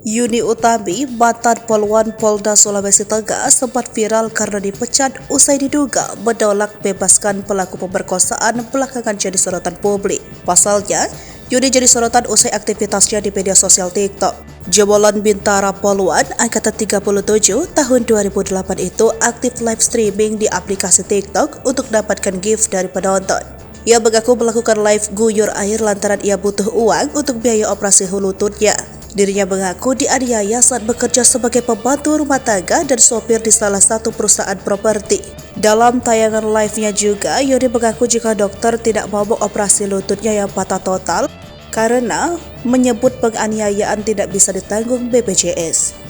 Yuni Utami, mantan Polwan Polda Sulawesi Tengah, sempat viral karena dipecat usai diduga menolak bebaskan pelaku pemerkosaan belakangan jadi sorotan publik. Pasalnya, Yuni jadi sorotan usai aktivitasnya di media sosial TikTok. Jebolan Bintara Polwan angkatan 37 tahun 2008 itu aktif live streaming di aplikasi TikTok untuk dapatkan gift dari penonton. Ia mengaku melakukan live guyur air lantaran ia butuh uang untuk biaya operasi lututnya. Dirinya mengaku dianiaya saat bekerja sebagai pembantu rumah tangga dan sopir di salah satu perusahaan properti. Dalam tayangan live-nya juga, Yuni mengaku jika dokter tidak mau mengoperasi lututnya yang patah total karena menyebut penganiayaan tidak bisa ditanggung BPJS.